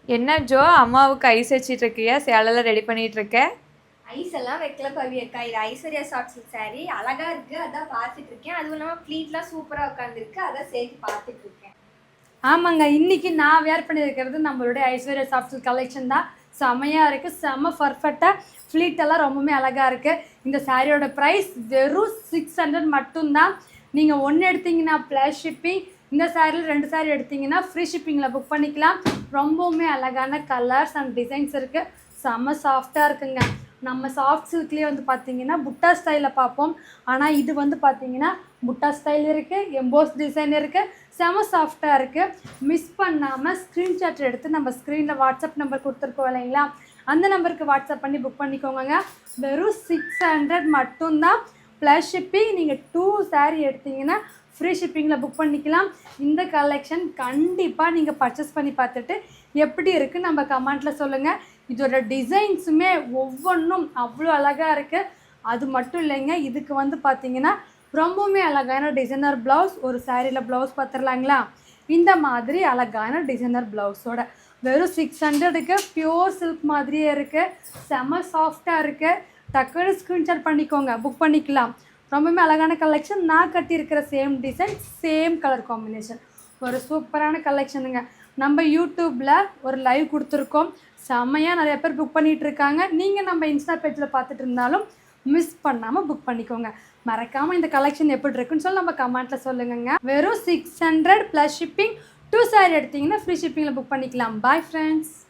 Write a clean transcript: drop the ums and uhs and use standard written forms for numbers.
என்ன ஜோ அம்மாவுக்கு ஐஸ் வச்சிட்டு இருக்கியா? சேலெல்லாம் ரெடி பண்ணிட்டு இருக்க? ஐஸ் எல்லாம் வைக்கல பவி அக்கா. இது ஐஸ்வர்யா சாஃப்ட் சில்க் சாரி அழகா இருக்கு, அதான் பார்த்துட்டு இருக்கேன். அதுவும் இல்லாமல் ஃப்ளீட்லாம் சூப்பராக உட்காந்துருக்கு, அதான் சேர்த்து பார்த்துட்டு இருக்கேன். ஆமாங்க, இன்னைக்கு நான் வேர் பண்ணியிருக்கிறது நம்மளுடைய ஐஸ்வர்யா சாஃப்ட் சில்க் கலெக்ஷன் தான். செம்மையாக இருக்குது, செம்ம பர்ஃபெக்டாக ஃப்ளீட்டெல்லாம் ரொம்பவுமே அழகாக இருக்குது. இந்த சாரியோட ப்ரைஸ் வெறும் 600 மட்டும்தான். நீங்கள் ஒன்று எடுத்தீங்கன்னா ப்ளஸ் ஷிப்பிங், இந்த சாரியில் 2 சாரி எடுத்தீங்கன்னா ஃப்ரீ ஷிப்பிங்கில் புக் பண்ணிக்கலாம். ரொம்பவுமே அழகான கலர்ஸ் அண்ட் டிசைன்ஸ் இருக்குது, செம்ம சாஃப்டாக இருக்குங்க. நம்ம சாஃப்ட் சில்க்லேயே வந்து பார்த்தீங்கன்னா புட்டா ஸ்டைலில் பார்ப்போம், ஆனால் இது வந்து பார்த்தீங்கன்னா புட்டா ஸ்டைல் இருக்குது, எம்போஸ் டிசைன் இருக்குது, செம சாஃப்டாக இருக்குது. மிஸ் பண்ணாமல் ஸ்க்ரீன்ஷாட் எடுத்து நம்ம ஸ்க்ரீனில் வாட்ஸ்அப் நம்பர் கொடுத்துருக்கோம் இல்லைங்களா, அந்த நம்பருக்கு வாட்ஸ்அப் பண்ணி புக் பண்ணிக்கோங்க. வெறும் 600 மட்டும்தான் ப்ளஸ் ஷிப்பிங். நீங்கள் 2 சாரீ எடுத்தீங்கன்னா ஃப்ரீ ஷிப்பிங்கில் புக் பண்ணிக்கலாம். இந்த கலெக்ஷன் கண்டிப்பாக நீங்கள் பர்ச்சேஸ் பண்ணி பார்த்துட்டு எப்படி இருக்குது நம்ம கமெண்ட்டில் சொல்லுங்கள். இதோட டிசைன்ஸுமே ஒவ்வொன்றும் அவ்வளோ அழகாக இருக்குது. அது மட்டும் இல்லைங்க, இதுக்கு வந்து பார்த்திங்கன்னா ரொம்பவுமே அழகான டிசைனர் ப்ளவுஸ். ஒரு சாரியில் ப்ளவுஸ் பார்த்துடலாங்களா? இந்த மாதிரி அழகான டிசைனர் ப்ளவுஸோட வெறும் 600க்கு பியூர் சில்க் மாதிரியே இருக்குது, செம சாஃப்டாக இருக்குது. டக்குன்னு ஸ்க்ரீன்ஷாட் பண்ணிக்கோங்க, புக் பண்ணிக்கலாம். ரொம்பவுமே அழகான கலெக்ஷன். நான் கட்டியிருக்கிற same design, same colour combination, ஒரு சூப்பரான கலெக்ஷனுங்க. நம்ம யூடியூப்பில் ஒரு லைவ் கொடுத்துருக்கோம், செம்மையாக நிறைய பேர் புக் பண்ணிகிட்டு இருக்காங்க. நீங்கள் நம்ம இன்ஸ்டா பேஜில் பார்த்துட்டு இருந்தாலும் மிஸ் பண்ணாமல் புக் பண்ணிக்கோங்க. மறக்காமல் இந்த கலெக்ஷன் எப்படி இருக்குன்னு சொல்லி நம்ம கமெண்ட்டில் சொல்லுங்க. வெறும் 600 ப்ளஸ் ஷிப்பிங். 2 சாரி எடுத்திங்கன்னா ஃப்ரீ ஷிப்பிங்கில் புக் பண்ணிக்கலாம். Bye friends.